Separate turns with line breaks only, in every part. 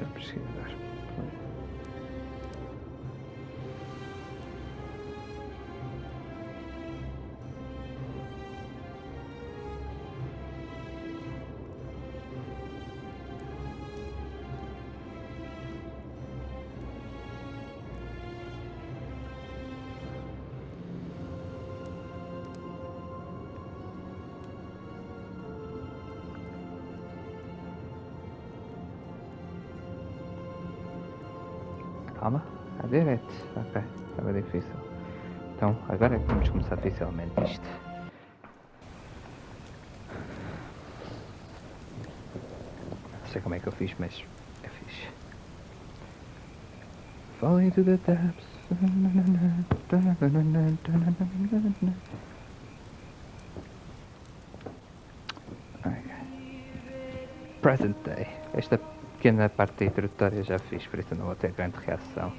Deixa-me pesquisar. Calma, a direito. Ok, estava difícil. Então, agora é que vamos começar oficialmente isto. Não sei como é que eu fiz, mas é fixe. Fall into the depths. Okay. Present day. Esta pequena parte introdutória já fiz, por isso não vou ter grande reação.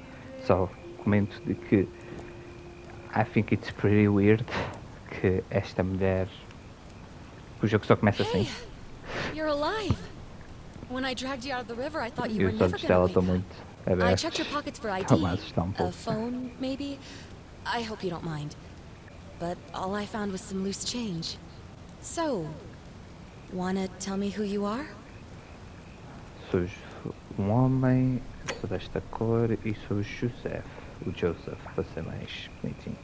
Só comento de que I think it's pretty weird que esta mulher. O jogo só começa assim.
You're alive. When I dragged you out of the river, I thought you
E
were
os
never
olhos
gonna
dela
wake
estão
up.
muito
I
abertos.
checked your pockets for
Estão a
ID.
assustar
A
pouco.
phone, maybe? I hope you don't mind. But all I found was some loose change. So, wanna tell me who you are?
Sou um homem, sou desta cor e sou o Joseph. O Joseph, para ser mais bonitinho.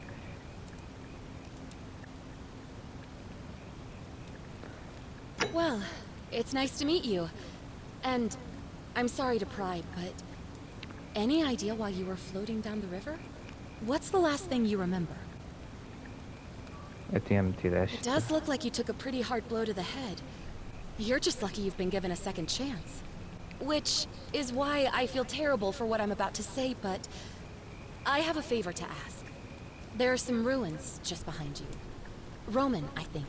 Well, it's nice to meet you. And I'm sorry to pry, but any idea why you were floating down the river? What's the last thing you remember?
Eu tinha metido
It
esta.
does look like you took a pretty hard blow to the head. You're just lucky you've been given a second chance. Which is why I feel terrible for what I'm about to say, but I have a favor to ask. There are some ruins just behind you. Roman, I think.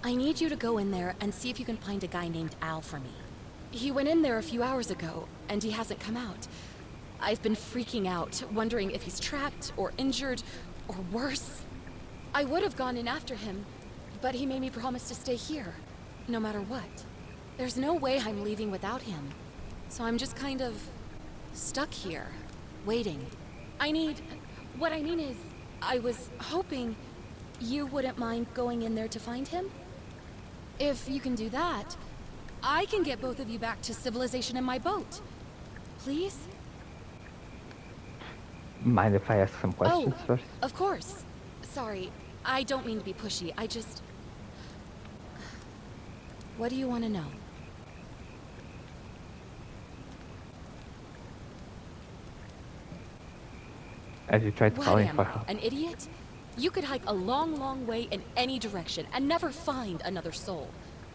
I need you to go in there and see if you can find a guy named Al for me. He went in there a few hours ago, and he hasn't come out. I've been freaking out, wondering if he's trapped, or injured, or worse. I would have gone in after him, but he made me promise to stay here, no matter what. There's no way I'm leaving without him. So I'm just kind of stuck here, waiting. What I mean is, I was hoping you wouldn't mind going in there to find him? If you can do that, I can get both of you back to civilization in my boat. Please?
Mind if I ask some questions first?
Of course. Sorry, I don't mean to be pushy. What do you want to know?
Have you tried
What
calling
am
for
I,
help?
an idiot? You could hike a long, long way in any direction and never find another soul.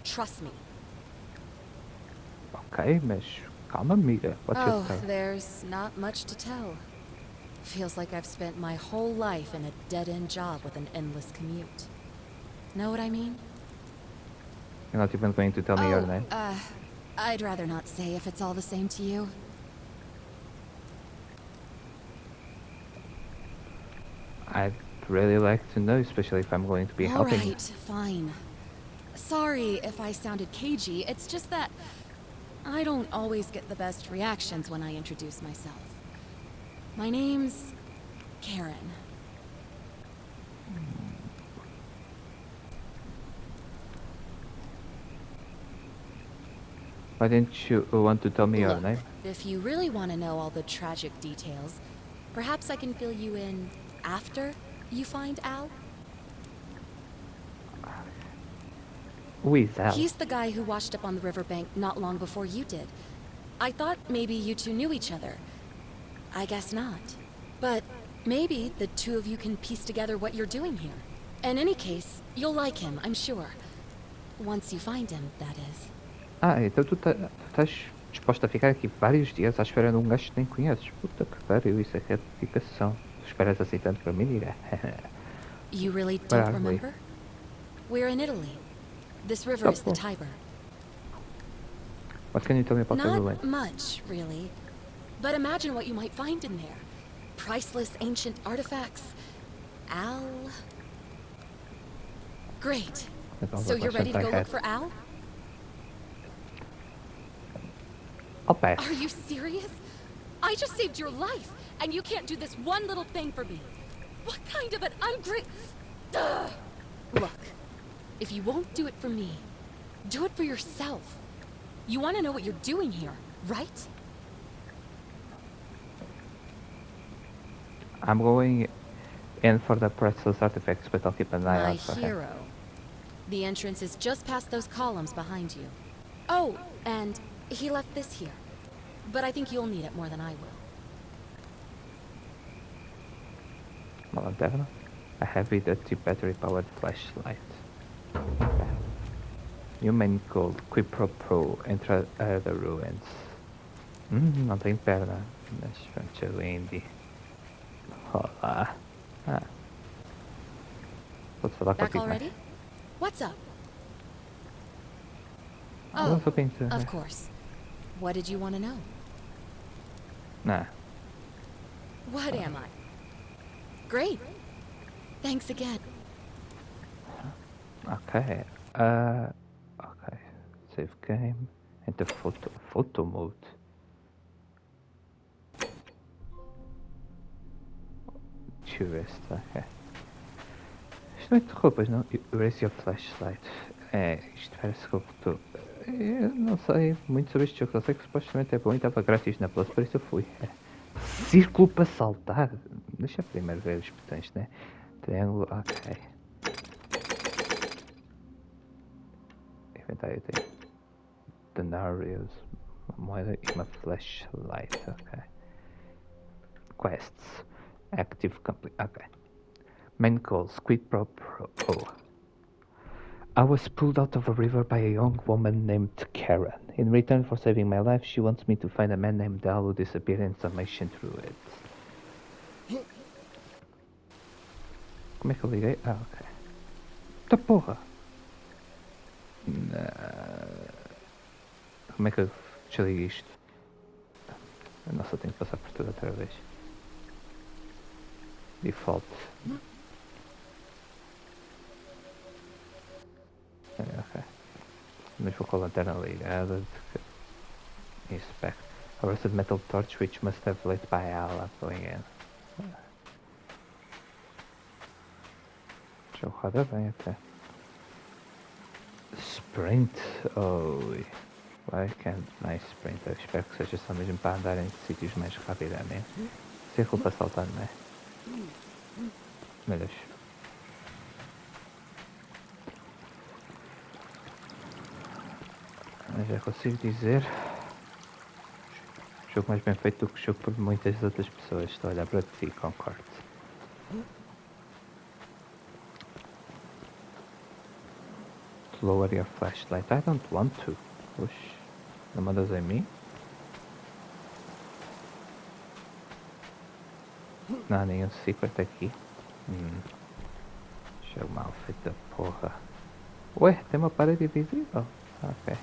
Trust me.
Ok, mas calma, amiga. What's your story?
There's not much to tell. Feels like I've spent my whole life in a dead-end job with an endless commute. Know what I mean?
You're not even going to tell me your name?
I'd rather not say if it's all the same to you.
I'd really like to know, especially if I'm going to be helping you.
Alright, fine. Sorry if I sounded cagey, it's just that I don't always get the best reactions when I introduce myself. My name's Karen.
Why didn't you want to tell me your
Look,
name?
if you really want to know all the tragic details, perhaps I can fill you in after you find Al?
Who is Al?
He's the guy who washed up on the riverbank not long before you did. I thought maybe you two knew each other. I guess not. But maybe the two of you can piece together what you're doing here. In any case, you'll like him, I'm sure. Once you find him, that is.
Então tu estás disposta a ficar aqui vários dias à espera de um gajo que nem conheces? Puta que pariu, isso é que é dedicação. Tu esperas assim tanto para mim, diga.
You really
Where
don't
are we?
remember? We're in Italy. This river is the
Oh.
Tiber.
What can you tell me about the ruin?
Not much, really. But imagine what you might find in there. Priceless ancient artifacts. Al... Great.
That's all
So
the
you're ready to
questions
go
I
look
had.
for Al?
I'll pass.
Are you serious? I just saved your life, and you can't do this one little thing for me. What kind of an Look, if you won't do it for me, do it for yourself. You want to know what you're doing here, right?
I'm going in for the Pretzel's artifacts, but I'll keep an eye
My
out for him.
hero. The entrance is just past those columns behind you. Oh, and he left this here. But I think you'll need it more than I will.
Lanterna. A heavy, dirty, battery-powered flashlight. New main goal, Quid Pro Pro, enter the ruins. Não tem perna, mas pronto, o Indy. Olá. Ah. Posso falar
Back
contigo,
already? What's up?
Não
Oh,
sou pinto.
of course. What did you want to know?
Nah.
What am I? Great. Thanks again.
Okay. Okay. Save game. Enter photo mode. Tourist, ok. Isto não interrompas, não? Erase your flashlight. É, isto parece que eu estou... Eu não sei muito sobre este jogo, só sei que supostamente é bom e estava grátis na Plus, por isso eu fui. É. Círculo para saltar? Deixa eu primeiro ver os botões, né? Triângulo, ok. Inventário tem denarios, uma moeda e uma flashlight, ok. Quests. Active complete, ok. Main goals, Quid Pro Pro. I was pulled out of a river by a young woman named Karen. In return for saving my life, she wants me to find a man named Dal who disappeared in some ancient ruins. Como é que eu liguei? Ah, ok. Da porra! Como é que eu desliguei isto? Nossa, eu tenho que passar por tudo outra vez. Default. Ok. Mas vou com a lanterna ligada. Inspect. A rusted metal torch which must have lit by Al going in. Já roda bem até. Sprint. Oi. Why can't I sprint? Eu espero que seja só mesmo para andar em sítios mais rapidamente. Círculo para saltar, não é? Meu Deus. Mas já consigo dizer. Jogo mais bem feito do que o jogo por muitas outras pessoas. Estou a olhar para ti, concordo. Lower your flashlight. I don't want to. Puxa. Não mandas em mim? Não há nenhum secret aqui. Jogo mal feito da porra. Ué, tem uma parede invisível. Ok.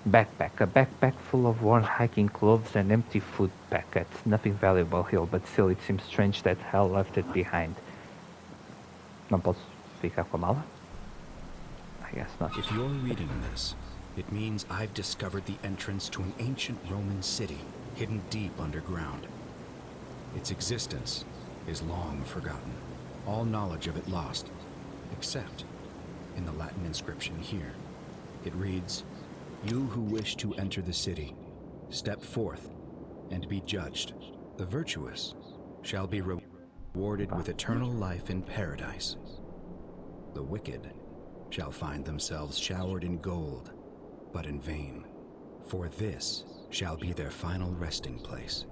Backpack. A backpack full of worn hiking clothes and empty food packets. Nothing valuable here, but still it seems strange that Hal left it behind. Não posso ficar com a mala? I guess not.
If you're reading this, it means I've discovered the entrance to an ancient Roman city hidden deep underground. Its existence is long forgotten, all knowledge of it lost, except in the Latin inscription here. It reads, "You who wish to enter the city, step forth and be judged. The virtuous shall be rewarded with eternal life in paradise. The wicked shall find themselves showered in gold, but in vain, for this shall be their final resting place."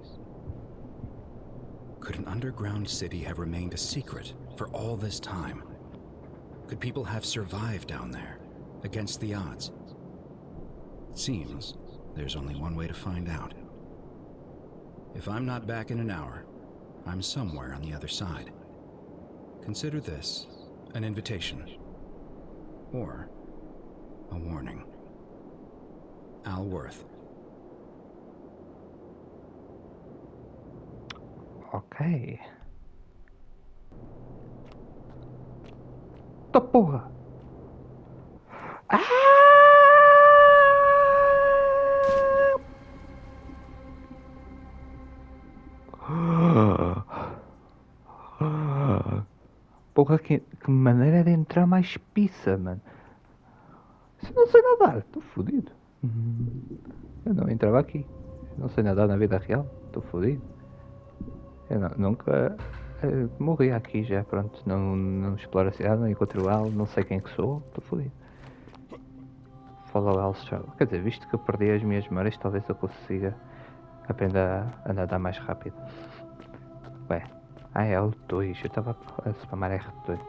Could an underground city have remained a secret for all this time? Could people have survived down there, against the odds? It seems there's only one way to find out. If I'm not back in an hour, I'm somewhere on the other side. Consider this an invitation. Or a warning. Al Worth.
Ok. Da porra! Ah! Porra, que maneira de entrar mais pizza, mano. Se eu não sei nadar, estou fodido. Eu não entrava aqui. Eu não sei nadar na vida real, estou fodido. Eu nunca morri aqui já, pronto. Não exploro a cidade, não encontro ela, não sei quem que sou, estou fodido. Follow else travel. Quer dizer, visto que eu perdi as minhas memórias, talvez eu consiga aprender a nadar mais rápido. Ué, é o 2, eu estava a spamar R2.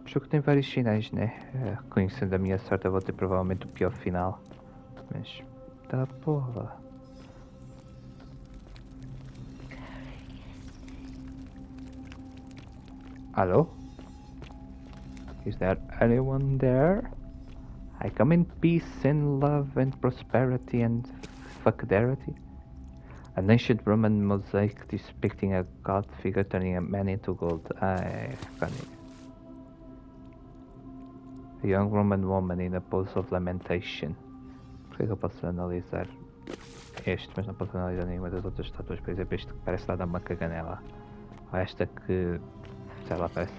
O jogo tem vários finais, né? Conhecendo a minha sorte, eu vou ter provavelmente o pior final. Mas, tá porra. Hello? Is there anyone there? I come in peace and love and prosperity and fuckdarity. An ancient Roman mosaic depicting a god figure turning a man into gold. Funny. A young Roman woman in a pose of lamentation. Por que eu posso analisar este, mas não posso analisar nenhuma das outras estátuas? Por exemplo, este que parece lá dar uma caganela. Ou esta que, sei lá, parece.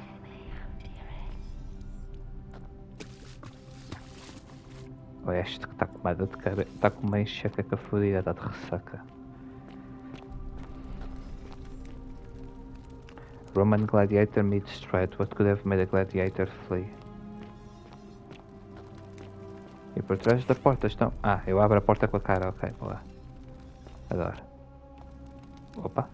Ou este que está com uma dor de cabeça, está com uma enxaqueca fodida, está de ressaca. Roman gladiator meets stride. What could have made a gladiator flee? E por trás da porta estão... Ah, eu abro a porta com a cara, ok, boa. Adoro. Opa.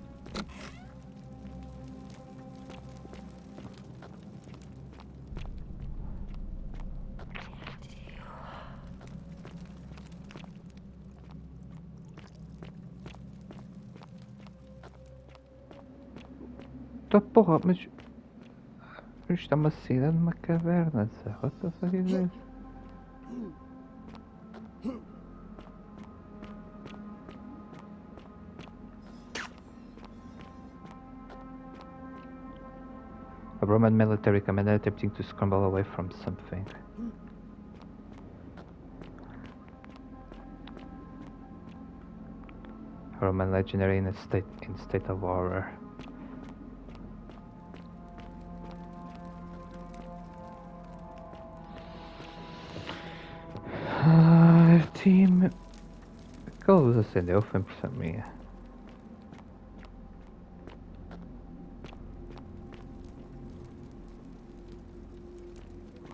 Tá porra, mas... Isto é uma cidade numa caverna, sabe? What the fuck is this? A Roman military commander attempting to scramble away from something. A Roman legionary in state of horror. Team. Aquela luz acendeu, foi impressão minha.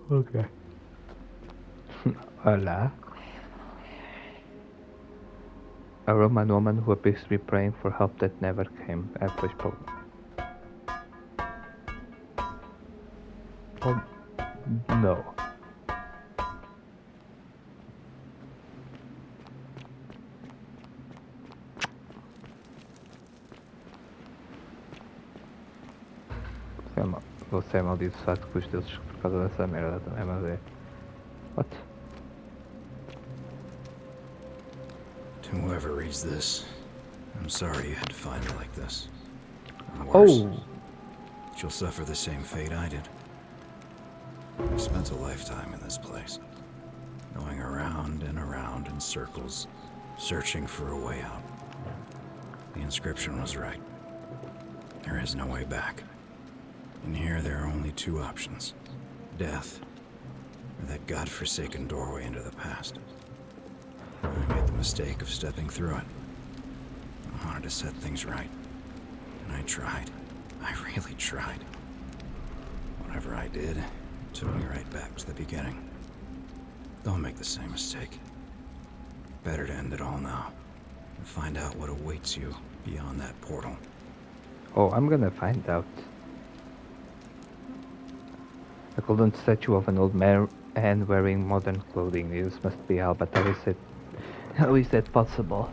Ok. Olá. A Roman woman who appears to be praying for help that never came. Pois pô. Oh, no. Vou ser amaldiçoado com os deuses por causa dessa merda também, mas é. What?
To whoever reads this, I'm sorry you had to find her like this. And worse, she'll suffer the same fate I did. I've spent a lifetime in this place, going around and around in circles, searching for a way out. The inscription was right. There is no way back. In here, there are only two options. Death, or that godforsaken doorway into the past. I made the mistake of stepping through it. I wanted to set things right. And I tried. I really tried. Whatever I did, it took me right back to the beginning. Don't make the same mistake. Better to end it all now. And find out what awaits you beyond that portal.
Oh, I'm gonna find out. A golden statue of an old man wearing modern clothing. This must be Al, but how is that possible?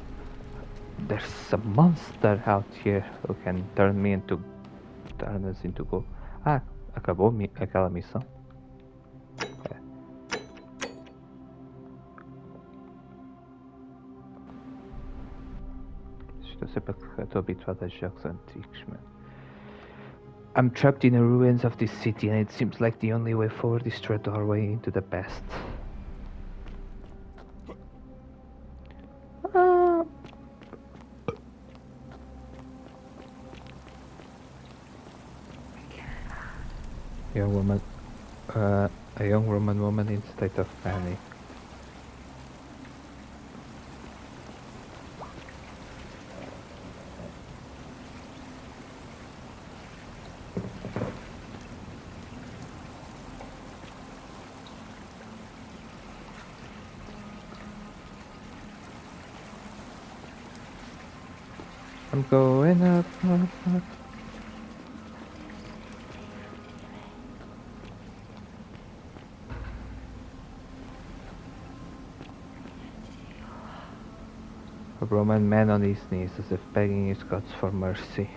There's a monster out here who can turn us into gold. Ah, acabou aquela missão. Estou habituado a jogos antigos, mano. I'm trapped in the ruins of this city, and it seems like the only way forward is through a doorway into the past. Young woman, a young Roman woman in state of panic. I'm going up, up, up. A Roman man on his knees as if begging his gods for mercy.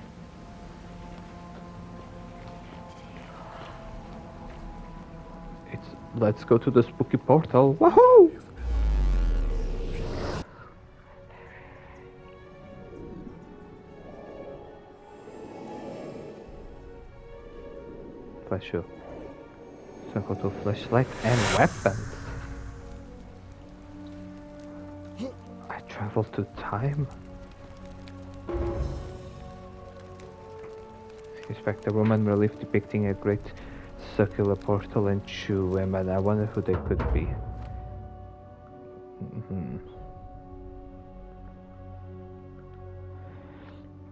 Let's go to the spooky portal. Woohoo! Flashlight. Circle to flashlight and weapons. I travel to time. Expect a Roman relief depicting a great circular portal and two women. I wonder who they could be.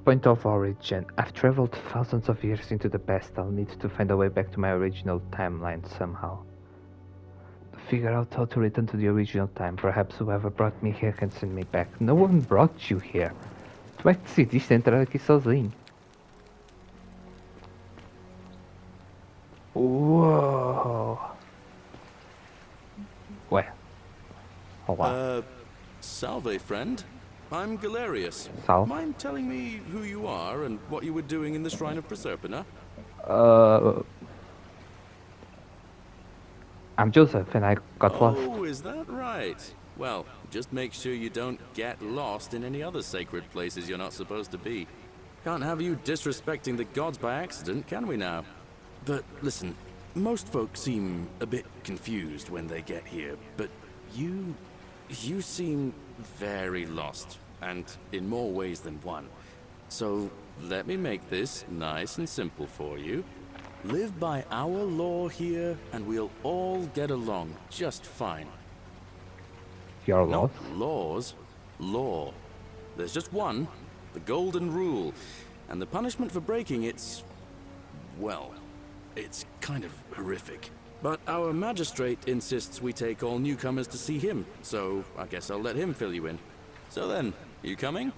Point of origin. I've traveled thousands of years into the past. I'll need to find a way back to my original timeline somehow. Figure out how to return to the original time. Perhaps whoever brought me here can send me back. No one brought you here. Tu é que decidiste entrar aqui sozinho? Whoa. Ué. Olá.
Salve, friend. I'm Galerius.
Sal.
Mind telling me who you are and what you were doing in the Shrine of Proserpina?
I'm Joseph and I got lost.
Oh, is that right? Well, just make sure you don't get lost in any other sacred places you're not supposed to be. Can't have you disrespecting the gods by accident, can we now? But listen, most folks seem a bit confused when they get here, but you seem very lost, and in more ways than one. So let me make this nice and simple for you. Live by our law here, and we'll all get along just fine.
Your
Not
lost?
laws, law. There's just one, the golden rule, and the punishment for breaking it's, well, it's kind of horrific. But our magistrate insists we take all newcomers to see him, so I guess I'll let him fill you in. So then, you coming?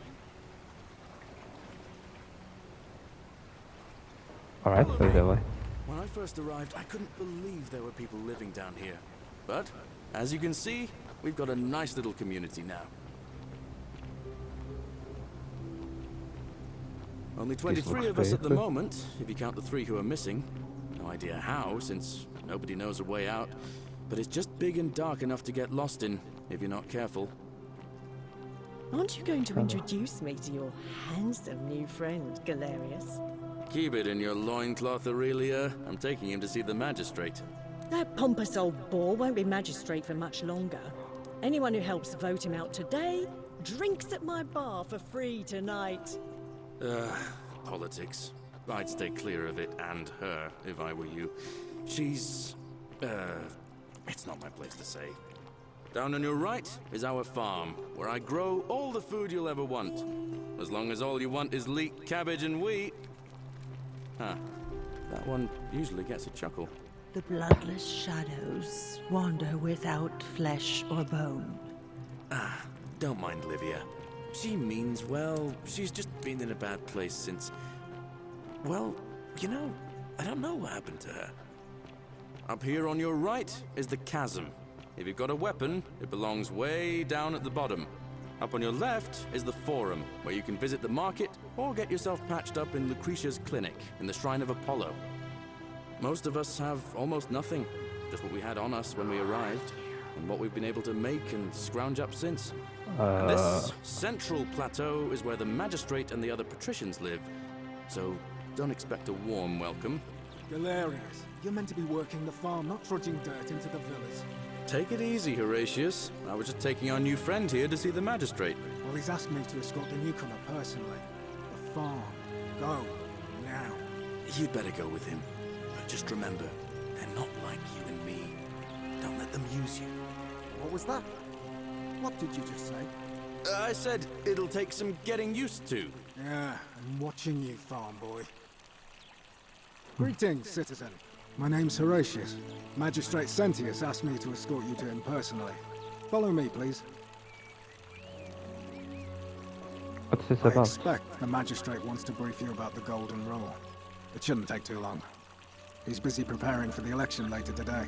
Alright,
Follow
go
me.
that way.
When I first arrived, I couldn't believe there were people living down here. But, as you can see, we've got a nice little community now. Only 23 of us at the
safer.
moment, if you count the 3 who are missing. No idea how, since nobody knows a way out. But it's just big and dark enough to get lost in, if you're not careful.
Aren't you going to introduce me to your handsome new friend, Galerius?
Keep it in your loincloth, Aurelia. I'm taking him to see the magistrate.
That pompous old bore won't be magistrate for much longer. Anyone who helps vote him out today drinks at my bar for free tonight.
Politics. I'd stay clear of it and her, if I were you. She's... it's not my place to say. Down on your right is our farm, where I grow all the food you'll ever want. As long as all you want is leek, cabbage, and wheat. Huh. That one usually gets a chuckle.
The bloodless shadows wander without flesh or bone.
Don't mind Livia. She means well. She's just been in a bad place since... Well, you know, I don't know what happened to her. Up here on your right is the chasm. If you've got a weapon, it belongs way down at the bottom. Up on your left is the Forum, where you can visit the market or get yourself patched up in Lucretia's clinic in the Shrine of Apollo. Most of us have almost nothing, just what we had on us when we arrived, and what we've been able to make and scrounge up since. And this central plateau is where the magistrate and the other patricians live, so don't expect a warm welcome.
Galerius, you're meant to be working the farm, not trudging dirt into the villas.
Take it easy, Horatius. I was just taking our new friend here to see the magistrate.
Well, he's asked me to escort the newcomer personally. The farm. Go. Now.
You'd better go with him. But just Just remember, they're not like you and me. Don't let them use you.
What was that? What did you just say?
I said it'll take some getting used to.
Yeah, I'm watching you, farm boy. Greetings, citizen. My name's Horatius. Magistrate Sentius asked me to escort you to him personally. Follow me, please.
What's this
I
about?
expect the magistrate wants to brief you about the Golden Rule. It shouldn't take too long. He's busy preparing for the election later today.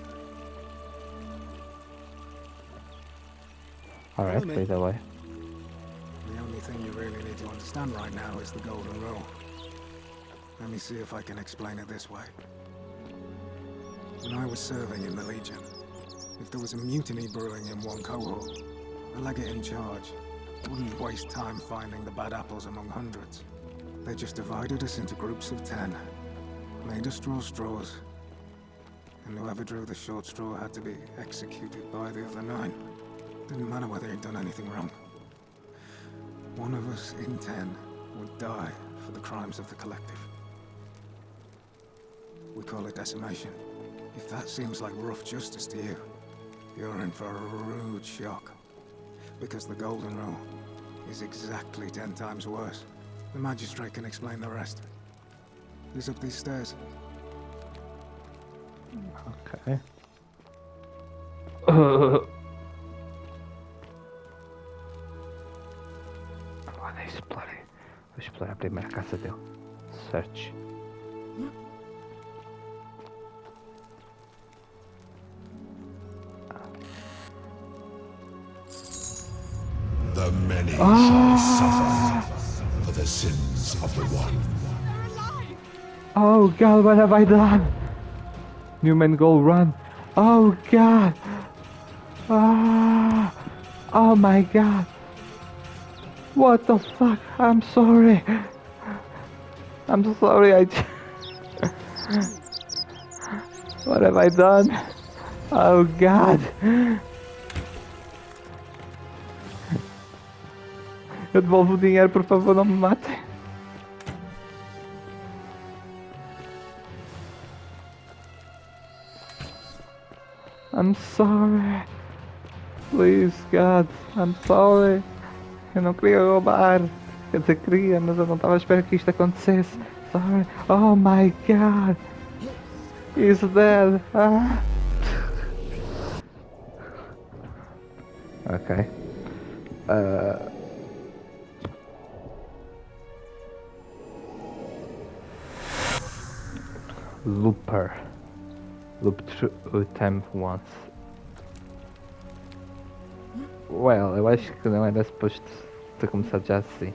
Alright,
Follow me.
lead the way.
The only thing you really need to understand right now is the Golden Rule. Let me see if I can explain it this way. When I was serving in the Legion, if there was a mutiny brewing in one cohort, the legate in charge wouldn't waste time finding the bad apples among hundreds. They just divided us into groups of 10, made us draw straws, and whoever drew the short straw had to be executed by the other 9. Didn't matter whether he'd done anything wrong. One of us in 10 would die for the crimes of the collective. We call it decimation. If that seems like rough justice to you, you're in for a rude shock. Because the Golden Rule is exactly 10 times worse. The magistrate can explain the rest. He's up these stairs.
Okay. Olha, explorei. Vou explorar a primeira casa dele. Search.
The many shall suffer for the sins of the one.
Oh god, what have I done? Newman Goal Run. Oh god. Ah. Oh my god. What the fuck? I'm sorry. I'm sorry. What have I done? Oh god. Eu devolvo o dinheiro, por favor, não me matem. I'm sorry. Please, God, I'm sorry. Eu não queria roubar. Quer dizer, queria, mas eu não estava à espera que isto acontecesse. Sorry. Oh my God. He's dead. Ah. Ok. Looper. Loop through time once. Well, eu acho que não era suposto ter começado já assim.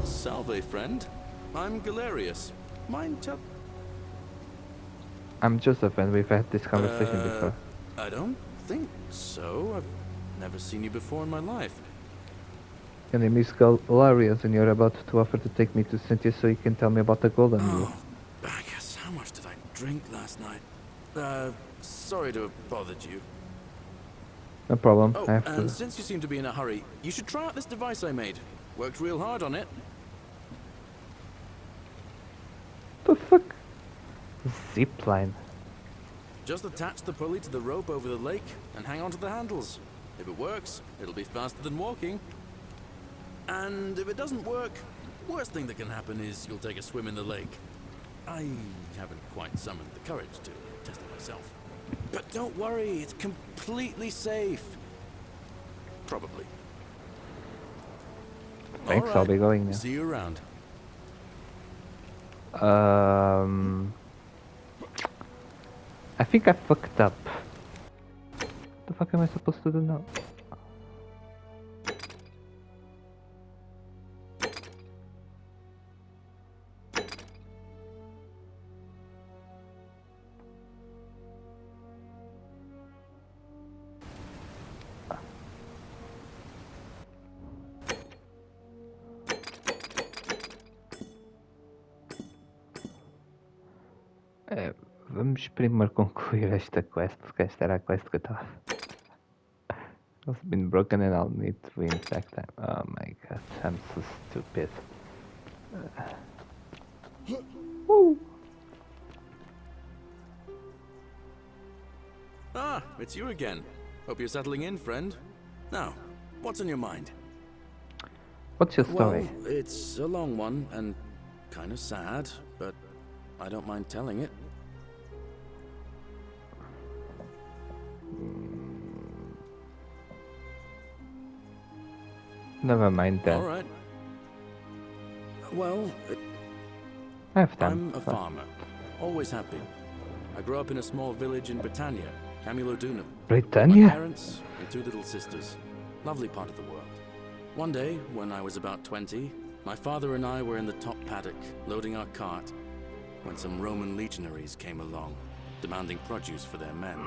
Salve, friend. I'm Galerius. Mind tell...
I'm Joseph and we've had this conversation before.
I don't think so. I've never seen you before in my life.
Your name is Galerius and you're about to offer to take me to Cynthia so you can tell me about the Golden Rule.
Oh, Bacchus, how much did I drink last night? Sorry to have bothered you.
No problem,
Oh,
I have
and
to...
since you seem to be in a hurry, you should try out this device I made. Worked real hard on it.
The fuck? Zipline.
Just attach the pulley to the rope over the lake and hang on to the handles. If it works, it'll be faster than walking. And if it doesn't work, worst thing that can happen is you'll take a swim in the lake. I haven't quite summoned the courage to test it myself. But don't worry, it's completely safe. Probably.
Thanks,
All
I'll be going now.
See you around.
I think I fucked up. The fuck am I supposed to do now? Vamos primeiro concluir esta quest, porque esta era a quest que eu estava. It's been broken and I'll need to reinfect them. Oh my god, I'm so stupid. Woo!
Ah, it's you again. Hope you're settling in, friend. Now, what's on your mind?
What's your story?
Well, it's a long one and kind of sad, but I don't mind telling it.
Never mind that.
All right. Well,
I have time.
I'm a farmer. Always have been. I grew up in a small village in Britannia, Camulodunum. My
Britannia?
parents and 2 little sisters. Lovely part of the world. One day, when I was about 20, my father and I were in the top paddock, loading our cart, when some Roman legionaries came along, demanding produce for their men.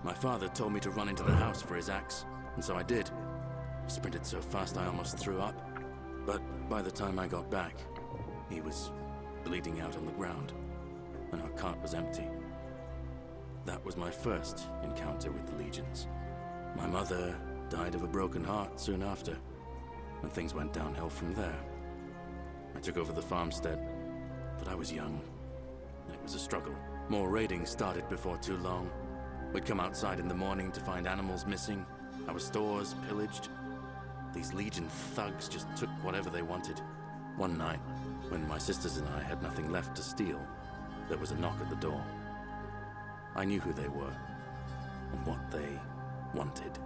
My father told me to run into the house for his axe, and so I did. I sprinted so fast I almost threw up. But by the time I got back, he was bleeding out on the ground, and our cart was empty. That was my first encounter with the legions. My mother died of a broken heart soon after, and things went downhill from there. I took over the farmstead, but I was young, and it was a struggle. More raiding started before too long. We'd come outside in the morning to find animals missing, our stores pillaged. These Legion thugs just took whatever they wanted. One night, when my sisters and I had nothing left to steal, there was a knock at the door. I knew who they were, and what they wanted.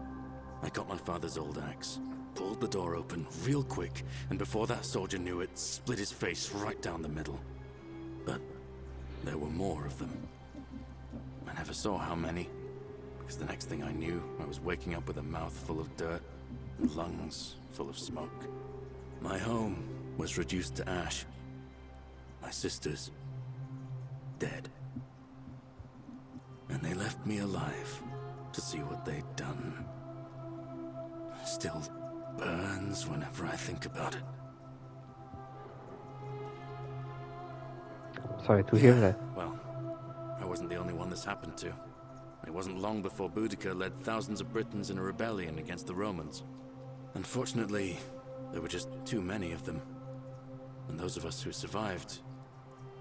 I got my father's old axe, pulled the door open real quick, and before that soldier knew it, split his face right down the middle. But there were more of them. I never saw how many, because the next thing I knew, I was waking up with a mouth full of dirt and lungs full of smoke. My home was reduced to ash. My sisters, dead. And they left me alive to see what they'd done. Still burns whenever I think about it.
Sorry to hear that.
Well, I wasn't the only one this happened to. It wasn't long before Boudica led thousands of Britons in a rebellion against the Romans. Unfortunately, there were just too many of them. And those of us who survived,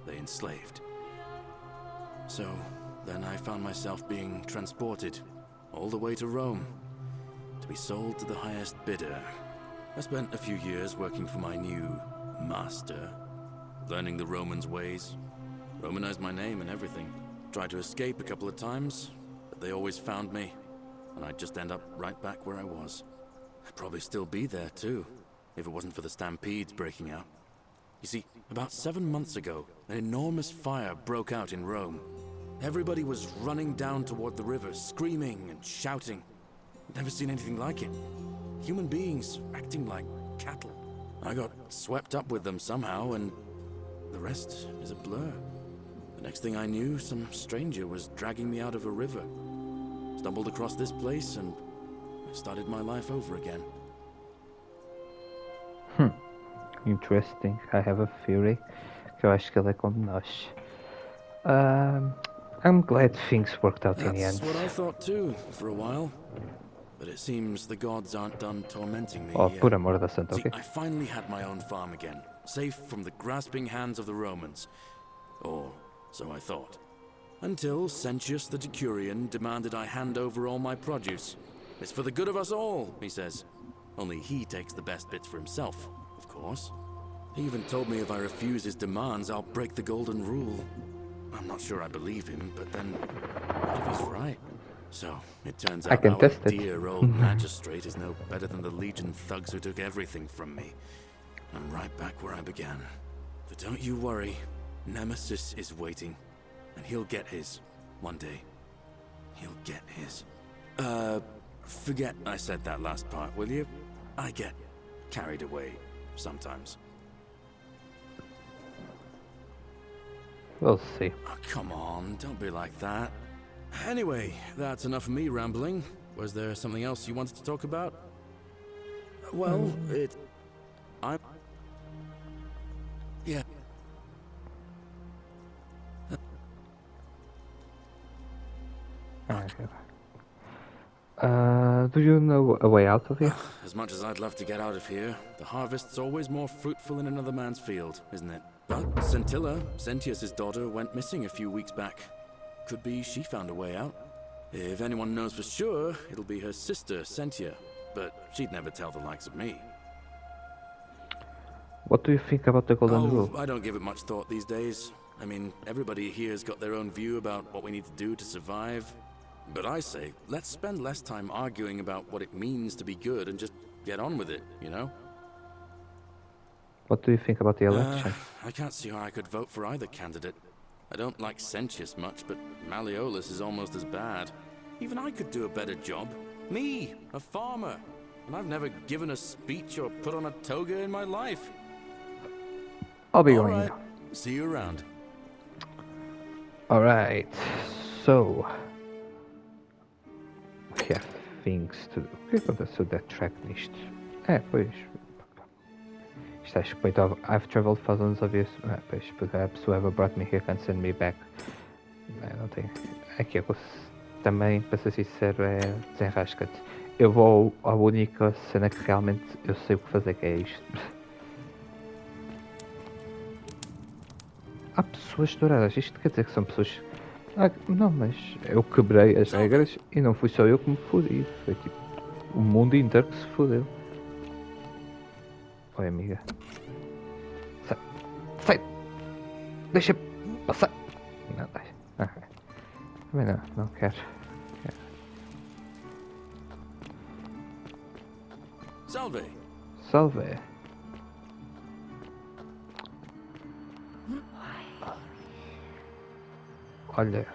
they enslaved. So, then I found myself being transported all the way to Rome to be sold to the highest bidder. I spent a few years working for my new master, learning the Romans' ways, Romanized my name and everything. Tried to escape a couple of times, but they always found me, and I'd just end up right back where I was. I'd probably still be there too, if it wasn't for the stampedes breaking out. You see, about 7 months ago, an enormous fire broke out in Rome. Everybody was running down toward the river, screaming and shouting. I'd never seen anything like it. Human beings acting like cattle. I got swept up with them somehow, and the rest is a blur. The next thing I knew, some stranger was dragging me out of a river. Stumbled across this place, and I started my life over again.
Interesting. I have a theory que eu acho que ele é como nós. I'm glad things worked out in the end.
That's what I thought too, for a while. But it seems the gods aren't done tormenting me
Oh,
yet.
por amor da santa,
See,
ok?
I finally had my own farm again, safe from the grasping hands of the Romans. Or so I thought. Until Sentius the Decurion demanded I hand over all my produce. It's for the good of us all, he says. Only he takes the best bits for himself, of course. He even told me if I refuse his demands, I'll break the golden rule. I'm not sure I believe him, but then, what if he's right? So, it turns
I
out
can
our
test it.
dear old magistrate is no better than the Legion thugs who took everything from me. I'm right back where I began. But don't you worry, Nemesis is waiting, and he'll get his, one day. He'll get his. Forget I said that last part, will you? I get carried away sometimes.
We'll see.
Oh, come on, don't be like that. Anyway, that's enough of me rambling. Was there something else you wanted to talk about? Well, Yeah.
Okay. Do you know a way out of here?
As much as I'd love to get out of here, the harvest's always more fruitful in another man's field, isn't it? But Scintilla, Sentius's daughter, went missing a few weeks back. Could be she found a way out. If anyone knows for sure, it'll be her sister, Sentia. But she'd never tell the likes of me.
What do you think about the Golden Rule?
I don't give it much thought these days. I mean, everybody here's got their own view about what we need to do to survive. But I say, let's spend less time arguing about what it means to be good and just get on with it, you know?
What do you think about the election?
I can't see how I could vote for either candidate. I don't like Sentius much, but Malleolus is almost as bad. Even I could do a better job. Me, a farmer. And I've never given a speech or put on a toga in my life.
I'll be
All
going.
right. See you around.
Alright, so we have things to do. O que aconteceu da track nisto? Pois. Isto acho que point of I've traveled thousands of years. Pois, perhaps whoever brought me here can send me back. Não tem. Aqui eu também, para ser sincero, é desenrasca-te. Eu vou à única cena que realmente eu sei o que fazer, que é isto. Há pessoas douradas, isto quer dizer que são pessoas. Não, mas eu quebrei as regras e não fui só eu que me fodi. Foi tipo o mundo inteiro que se fodeu. Oi, amiga. Sai! Sai! Deixa passar! Não, deixa. Também não quero.
Salve!
Salve! Olha.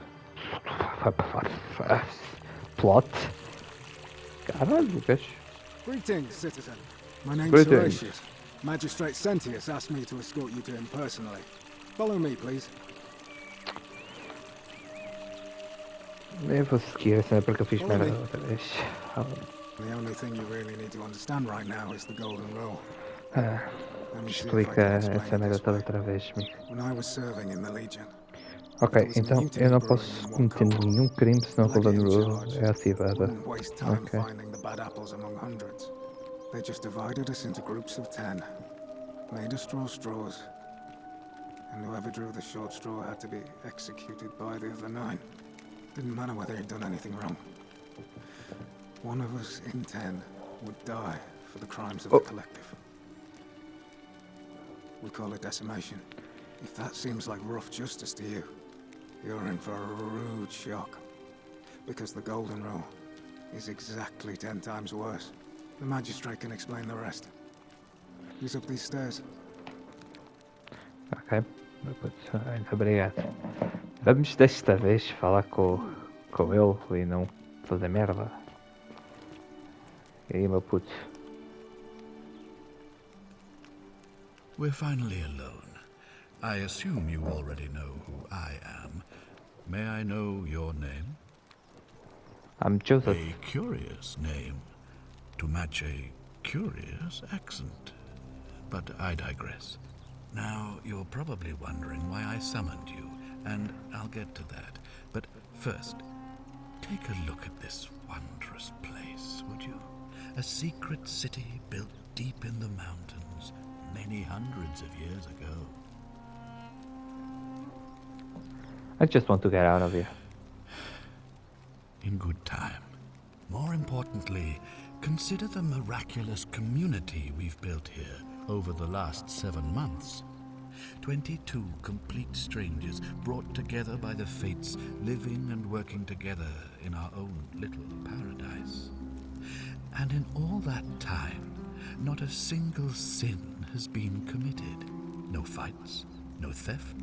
Plot. Caralho, gajo.
Greetings, citizen. My name's
Greetings.
Horatius. Magistrate Sentius asked me to escort you to him personally. Follow me, please.
Eu vou seguir essa porque eu fiz merda outra vez.
The only thing you really need to understand right now is the Golden Rule. Let me see if I
Explica
can explain
essa
it
merda
this
toda
way.
outra vez, amigo.
When I was serving in the Legion,
Ok, então eu não posso cometer nenhum crime senão a Golden Rule é ativada.
wouldn't waste time
Okay.
finding the bad apples among hundreds. They just divided us into groups of 10, made us draw straws, and whoever drew the short straw had to be executed by the other 9. Didn't matter whether he'd done anything wrong. One of us in 10 would die for the crimes of the collective. We call it decimation. If that seems like rough justice to you, you're in for a rude shock. Because the Golden Rule is exactly 10 times worse. The magistrate can explain the rest. He's up these stairs.
Ok, muito obrigado. Vamos desta vez falar com ele e não fazer merda. E aí, meu puto.
We're finally alone. I assume you already know who I am. May I know your name?
I'm Joseph.
A curious name to match a curious accent. But I digress. Now, you're probably wondering why I summoned you, and I'll get to that. But first, take a look at this wondrous place, would you? A secret city built deep in the mountains many hundreds of years ago.
I just want to get out of here.
In good time. More importantly, consider the miraculous community we've built here over the last 7 months. 22 complete strangers brought together by the fates, living and working together in our own little paradise. And in all that time, not a single sin has been committed. No fights, no theft,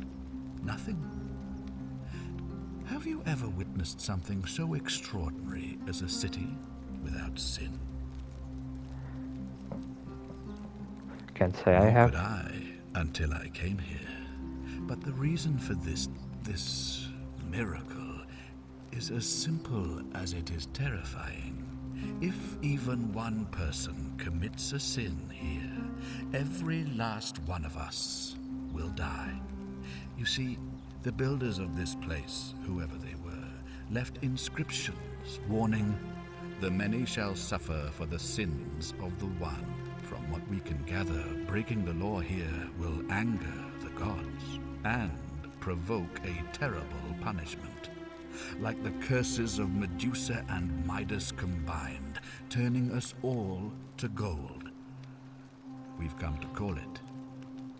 nothing. Have you ever witnessed something so extraordinary as a city without sin?
Can't say I
Nor
have.
could I, until I came here. But the reason for this miracle is as simple as it is terrifying. If even one person commits a sin here, every last one of us will die. You see, the builders of this place, whoever they were, left inscriptions warning, The many shall suffer for the sins of the one. From what we can gather, breaking the law here will anger the gods and provoke a terrible punishment. Like the curses of Medusa and Midas combined, turning us all to gold. We've come to call it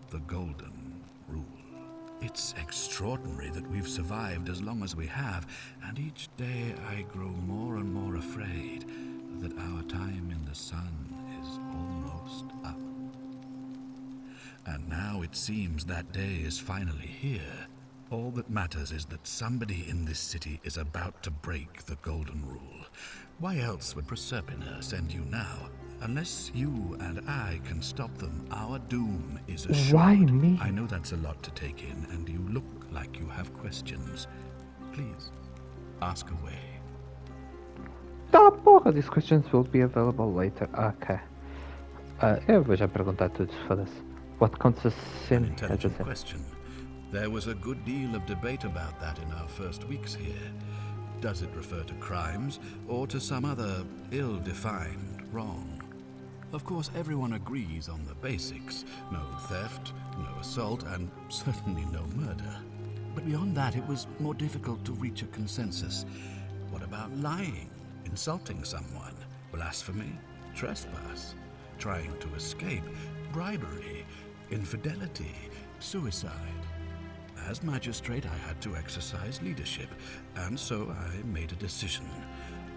the Golden Rule. It's extraordinary that we've survived as long as we have, and each day I grow more and more afraid that our time in the sun is almost up. And now it seems that day is finally here. All that matters is that somebody in this city is about to break the Golden Rule. Why else would Proserpina send you now? Unless you and I can stop them, our doom is assured.
Why me?
I know that's a lot to take in, and you look like you have questions. Please, ask away.
Tá, porra, these questions will be available later. Ok. Eu vou já perguntar tudo, foda-se. What counts as sin?
An intelligent question. There was a good deal of debate about that in our first weeks here. Does it refer to crimes, or to some other ill-defined wrong? Of course, everyone agrees on the basics. No theft, no assault, and certainly no murder. But beyond that, it was more difficult to reach a consensus. What about lying, insulting someone, blasphemy, trespass, trying to escape, bribery, infidelity, suicide? As magistrate, I had to exercise leadership, and so I made a decision.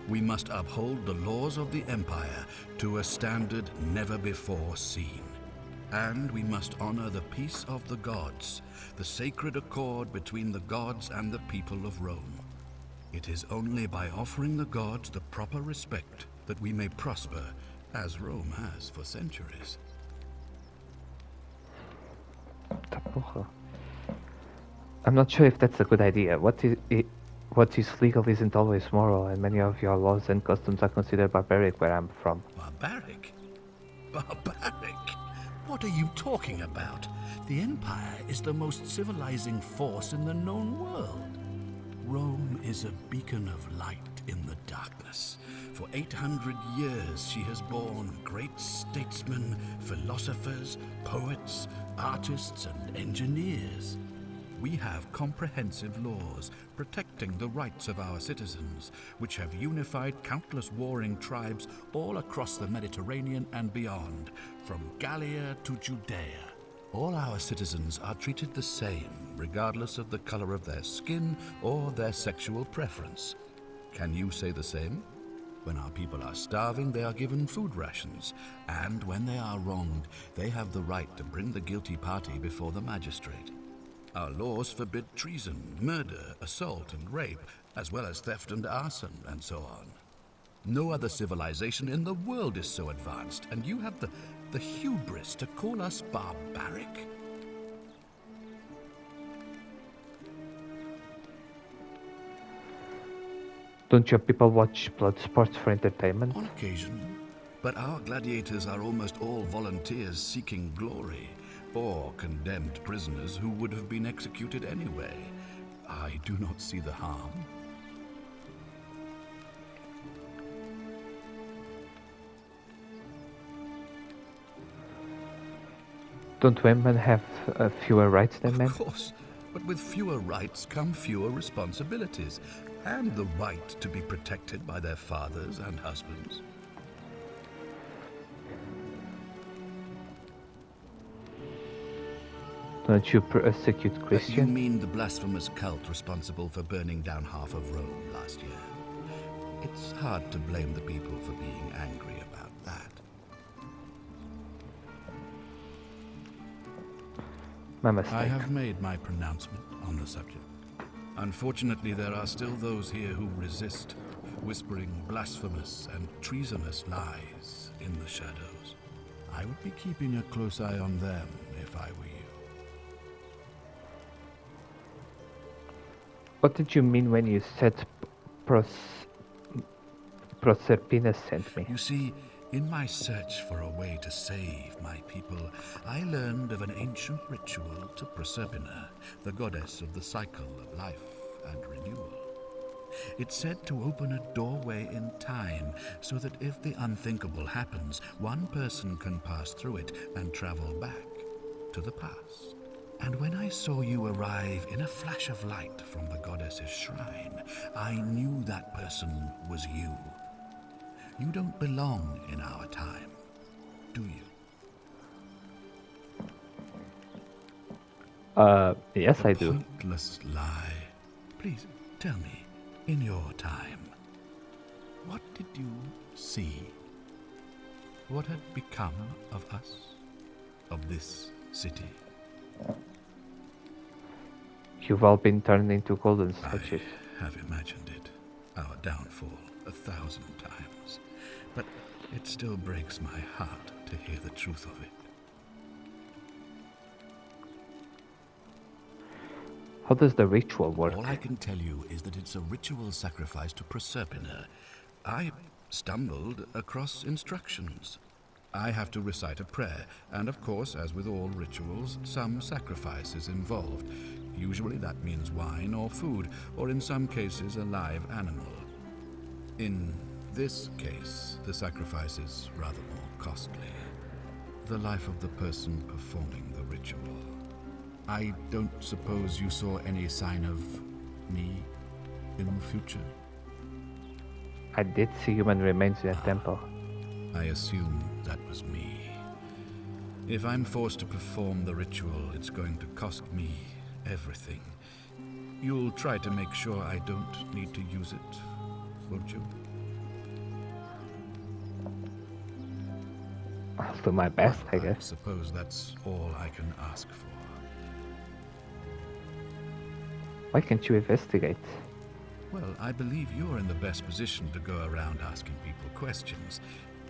We must uphold the laws of the Empire to a standard never before seen. And we must honor the peace of the gods, the sacred accord between the gods and the people of Rome. It is only by offering the gods the proper respect that we may prosper, as Rome has for centuries.
Tá, porra. I'm not sure if that's a good idea. What is legal isn't always moral, and many of your laws and customs are considered barbaric where I'm from.
Barbaric? Barbaric? What are you talking about? The Empire is the most civilizing force in the known world. Rome is a beacon of light in the darkness. For 800 years she has borne great statesmen, philosophers, poets, artists, and engineers. We have comprehensive laws protecting the rights of our citizens, which have unified countless warring tribes all across the Mediterranean and beyond, from Gallia to Judea. All our citizens are treated the same, regardless of the color of their skin or their sexual preference. Can you say the same? When our people are starving, they are given food rations, and when they are wronged, they have the right to bring the guilty party before the magistrate. Our laws forbid treason, murder, assault, and rape, as well as theft and arson, and so on. No other civilization in the world is so advanced, and you have the hubris to call us barbaric?
Don't your people watch blood sports for entertainment?
On occasion, but our gladiators are almost all volunteers seeking glory, or condemned prisoners who would have been executed anyway. I do not see the harm.
Don't women have fewer rights than men?
Of course, but with fewer rights come fewer responsibilities, and the right to be protected by their fathers and husbands.
Don't you persecute
You
Christians?
mean the blasphemous cult responsible for burning down half of Rome last year? It's hard to blame the people for being angry about that.
My mistake.
I have made my pronouncement on the subject. Unfortunately, there are still those here who resist, whispering blasphemous and treasonous lies in the shadows. I would be keeping a close eye on them if I were you.
What did you mean when you said Proserpina sent me?
You see, in my search for a way to save my people, I learned of an ancient ritual to Proserpina, the goddess of the cycle of life and renewal. It's said to open a doorway in time, so that if the unthinkable happens, one person can pass through it and travel back to the past. And when I saw you arrive in a flash of light from the goddess's shrine, I knew that person was you. You don't belong in our time, do you?
Yes,
A
I do.
pointless lie. Please, tell me, in your time, what did you see? What had become of us? Of this city?
You've all been turned into golden statues.
I have imagined it, our downfall, 1,000 times. But it still breaks my heart to hear the truth of it.
How does the ritual work?
All I can tell you is that it's a ritual sacrifice to Proserpina. I stumbled across instructions. I have to recite a prayer, and of course, as with all rituals, some sacrifice is involved. Usually that means wine or food, or in some cases a live animal. In this case, the sacrifice is rather more costly. The life of the person performing the ritual. I don't suppose you saw any sign of me in the future?
I did see human remains in a temple.
I assume that was me. If I'm forced to perform the ritual, it's going to cost me everything. You'll try to make sure I don't need to use it, won't you?
I'll do my best, I
I
guess.
suppose that's all I can ask for.
Why can't you investigate?
Well, I believe you're in the best position to go around asking people questions.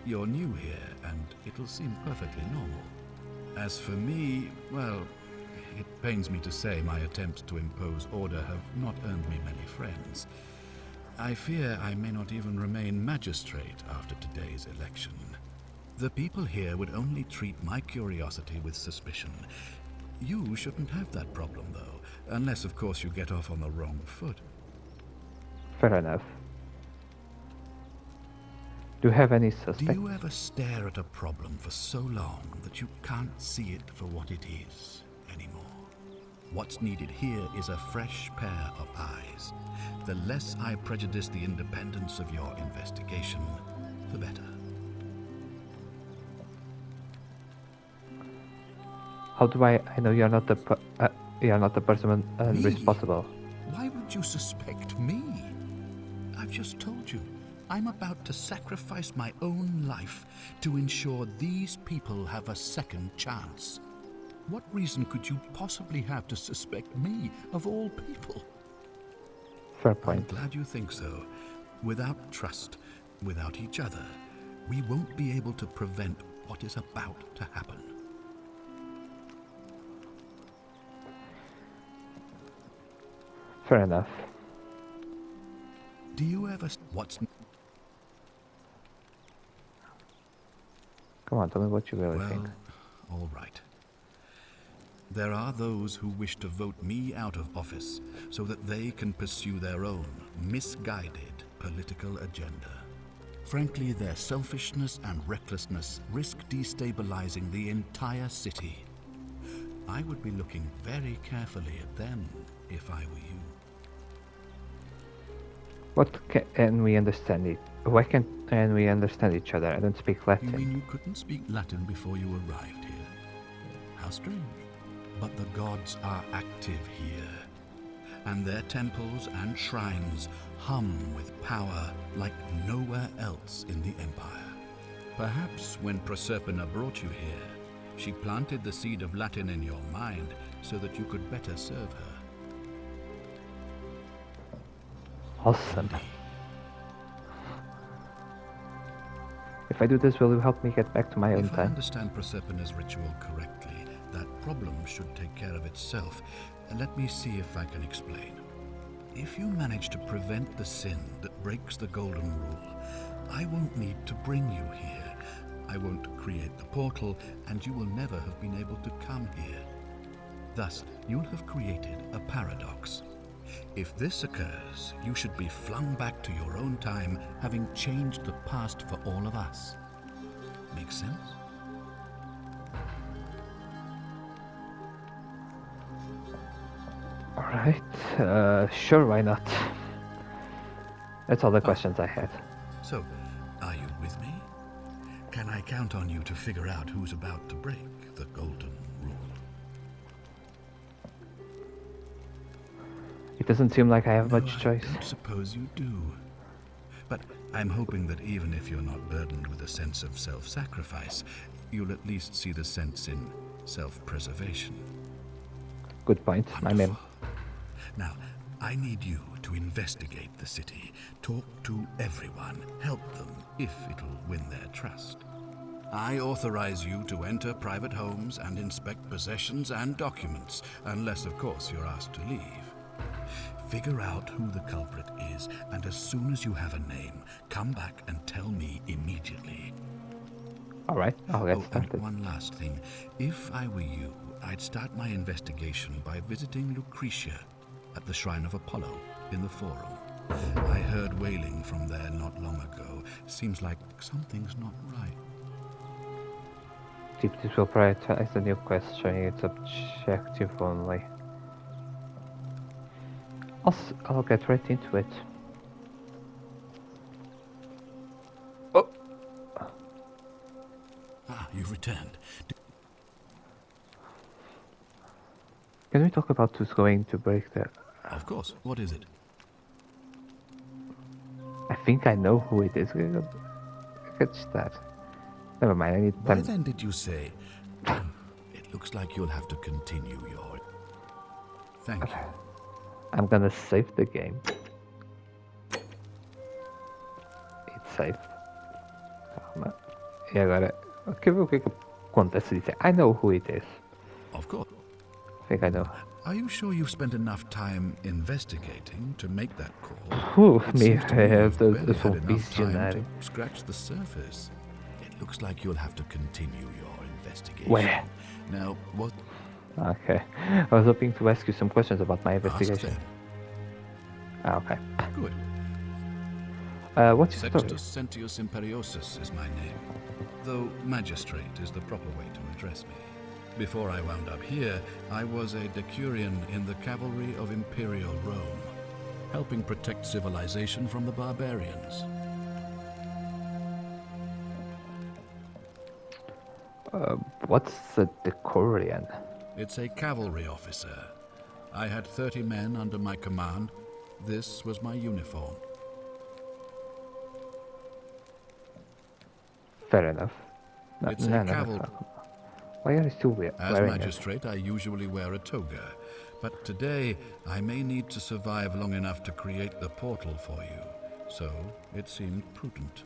You're new here, and it'll seem perfectly normal. As for me, well, it pains me to say my attempts to impose order have not earned me many friends. I fear I may not even remain magistrate after today's election. The people here would only treat my curiosity with suspicion. You shouldn't have that problem, though, unless, of course, you get off on the wrong foot.
Fair enough. Do you have any
Do
suspects?
you ever stare at a problem for so long that you can't see it for what it is anymore? What's needed here is a fresh pair of eyes. The less I prejudice the independence of your investigation, the better.
How do I know you're not the person
Me?
responsible?
Why would you suspect me? I've just told you. I'm about to sacrifice my own life to ensure these people have a second chance. What reason could you possibly have to suspect me, of all people?
Fair
I'm
point.
glad you think so. Without trust, without each other, we won't be able to prevent what is about to happen.
Fair enough.
Do you ever... What's...
Come on, tell me what you really
Well,
think.
all right. There are those who wish to vote me out of office so that they can pursue their own misguided political agenda. Frankly, their selfishness and recklessness risk destabilizing the entire city. I would be looking very carefully at them if I were you.
What can we understand it? Why can't we understand each other? I don't speak
You
Latin.
mean you couldn't speak Latin before you arrived here? How strange. But the gods are active here, and their temples and shrines hum with power like nowhere else in the Empire. Perhaps when Proserpina brought you here, she planted the seed of Latin in your mind so that you could better serve her.
Awesome. If I do this, will you help me get back to my own
If I
time?
understand Proserpina's ritual correctly, that problem should take care of itself. Let me see if I can explain. If you manage to prevent the sin that breaks the Golden Rule, I won't need to bring you here. I won't create the portal, and you will never have been able to come here. Thus, you'll have created a paradox. If this occurs, you should be flung back to your own time, having changed the past for all of us. Make sense?
Alright, sure, why not? That's all the questions I had.
So, are you with me? Can I count on you to figure out who's about to break the golden rule?
It doesn't seem like I have
No,
much choice.
I don't suppose you do. But I'm hoping that even if you're not burdened with a sense of self-sacrifice, you'll at least see the sense in self-preservation.
Good point, my man.
Wonderful. Now, I need you to investigate the city, talk to everyone, help them if it'll win their trust. I authorize you to enter private homes and inspect possessions and documents, unless, of course, you're asked to leave. Figure out who the culprit is, and as soon as you have a name, come back and tell me immediately.
Alright, I'll get
And
started.
one last thing. If I were you, I'd start my investigation by visiting Lucretia at the Shrine of Apollo in the Forum. I heard wailing from there not long ago. Seems like something's not right.
This will prioritize the new quest, showing its objective only. I'll get right into it. Oh!
Ah, you've returned.
Can we talk about who's going to break the...
Of course. What is it?
I think I know who it is. Catch that. Never mind, I need
Why
time.
then did you say? It looks like you'll have to continue your... Thank you.
I'm gonna save the game. It's saved. Calma. E agora, quer ver o que é que acontece? Dizer, I know who it is.
Of course.
I think I know.
Are you sure you've spent enough time investigating to make that call? It
Me,
seems to me you've
eu
barely
sou
had enough time
visionário.
to scratch the surface. It looks like you'll have to continue your investigation.
Where?
Now, what?
Okay. I was hoping to ask you some questions about my
Ask
investigation.
them.
Okay.
Good.
What's your story?
Sextus Sentius Imperiosus is my name, though magistrate is the proper way to address me. Before I wound up here, I was a decurion in the cavalry of Imperial Rome, helping protect civilization from the barbarians.
What's a decurion?
It's a cavalry officer. I had 30 men under my command. This was my uniform.
Fair enough.
It's a cavalry.
Why are you still
As
wearing it?
magistrate, I usually wear a toga, but today I may need to survive long enough to create the portal for you, so it seemed prudent.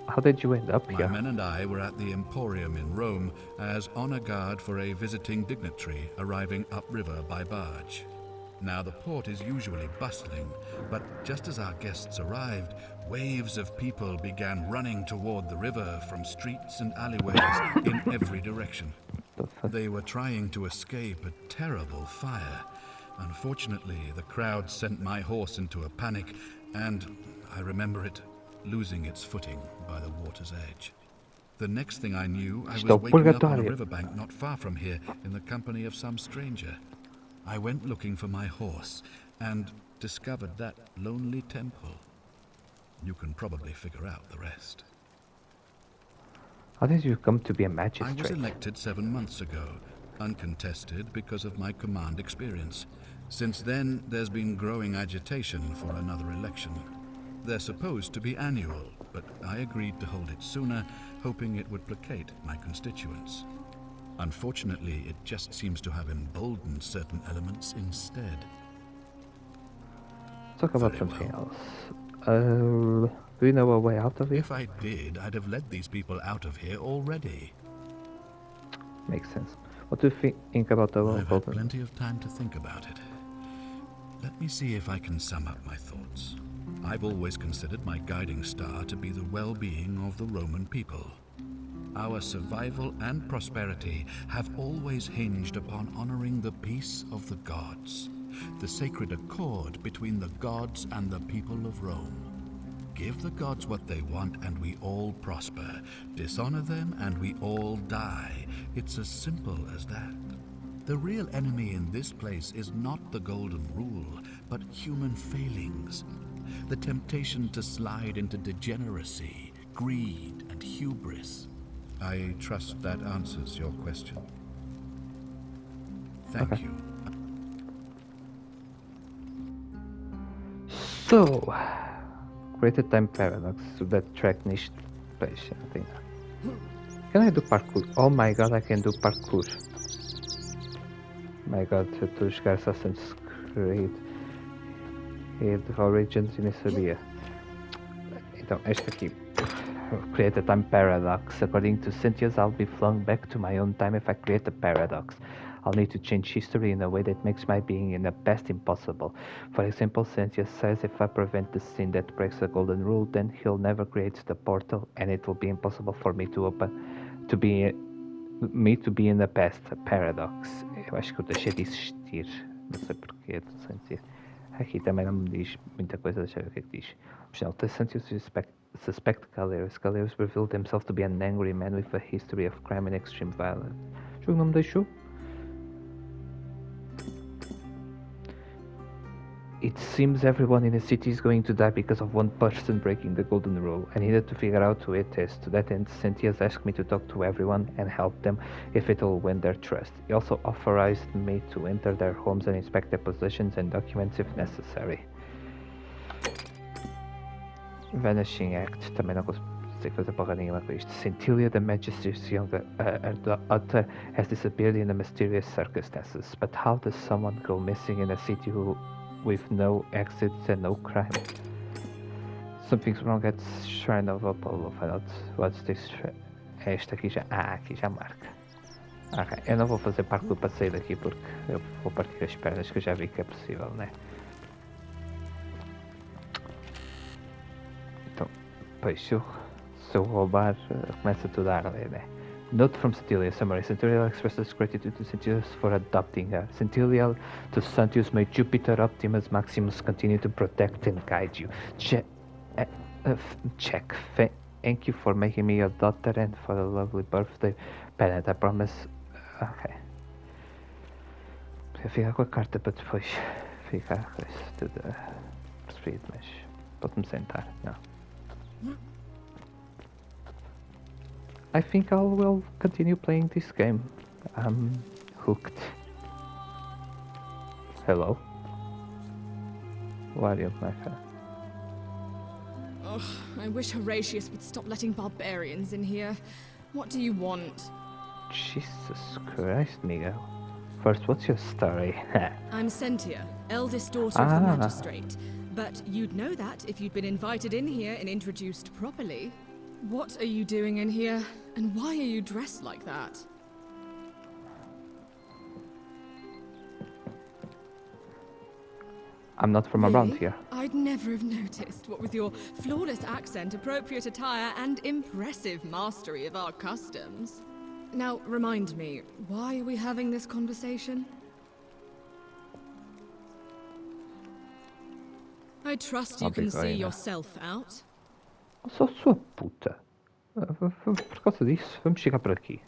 How did you end up
My
here?
men and I were at the Emporium in Rome as honor guard for a visiting dignitary arriving upriver by barge. Now the port is usually bustling, but just as our guests arrived, waves of people began running toward the river from streets and alleyways in every direction. They were trying to escape a terrible fire. Unfortunately, the crowd sent my horse into a panic, and I remember it losing its footing by the water's edge. The next thing I knew, I was
Stop
waking up on a
purgatorio.
riverbank not far from here in the company of some stranger. I went looking for my horse and discovered that lonely temple. You can probably figure out the rest.
How did you come to be a
I was
magistrate?
elected 7 months ago, uncontested because of my command experience. Since then, there's been growing agitation for another election. They're supposed to be annual, but I agreed to hold it sooner, hoping it would placate my constituents. Unfortunately, it just seems to have emboldened certain elements instead.
Talk about
Very
something
well.
else. Do you know a way out of here?
If I did, I'd have led these people out of here already.
Makes sense. What do you think about the
I've had
golden?
plenty of time to think about it. Let me see if I can sum up my thoughts. I've always considered my guiding star to be the well-being of the Roman people. Our survival and prosperity have always hinged upon honoring the peace of the gods, the sacred accord between the gods and the people of Rome. Give the gods what they want and we all prosper. Dishonor them and we all die. It's as simple as that. The real enemy in this place is not the Golden Rule, but human failings. The temptation to slide into degeneracy, greed, and hubris. I trust that answers your question. Thank you.
So, create a time paradox so that track niche patient thing. Can I do parkour? Oh my god, I can do parkour. My god, eu estou a jogar Assassin's Creed e de Origins e nem sabia. Então, este aqui. Create a time paradox. According to Cynthia's, I'll be flung back to my own time if I create a paradox. I'll need to change history in a way that makes my being in the past impossible. For example, Cynthia says if I prevent the sin that breaks the golden rule, then he'll never create the portal and it will be impossible for me to be in the past. A paradox. Eu acho que eu deixei de existir. Não sei porquê, Cynthia. Aqui também não me diz muita coisa, deixa eu ver o que é que diz. Optional, Cynthia suspect Galerius. Galerius revealed himself to be an angry man with a history of crime and extreme violence. O jogo não me deixou? It seems everyone in the city is going to die because of one person breaking the golden rule. I needed to figure out who it is. To that end, Cynthia's asked me to talk to everyone and help them if it'll win their trust. He also authorized me to enter their homes and inspect their possessions and documents if necessary. Vanishing Act. Também não consigo fazer porra nenhuma com isto. Cynthia, the Magistr's younger daughter, has disappeared in the mysterious circumstances. But how does someone go missing in a city with no exits and no crime? Something's wrong at Shrine of Apollo. Find out what's this. Esta aqui já. Aqui já marca. Ok, eu não vou fazer parkour para sair daqui porque eu vou partir as pernas que eu já vi que é possível, né? Então, pois se eu roubar, começa tudo a arder, né? Note from Centillia, summary. Centillia expresses gratitude to Centillius for adopting her. Centillia to Santius, may Jupiter Optimus Maximus continue to protect and guide you. Check. Thank you for making me your daughter and for the lovely birthday pendant. I promise. Ok. Podia ficar com a carta para depois ficar com isso tudo percebido, mas pode-me sentar. Não. I think I will continue playing this game. I'm hooked. Hello? Why are you like that?
Ugh, I wish Horatius would stop letting barbarians in here. What do you want?
Jesus Christ, Miguel. First, what's your story?
I'm Cynthia, eldest daughter of the magistrate. But you'd know that if you'd been invited in here and introduced properly. What are you doing in here? And why are you dressed like that?
I'm not from around here.
I'd never have noticed, what with your flawless accent, appropriate attire, and impressive mastery of our customs. Now, remind me, why are we having this conversation? I trust you can see yourself out.
Sou sua puta. Por causa disso, vamos chegar por aqui.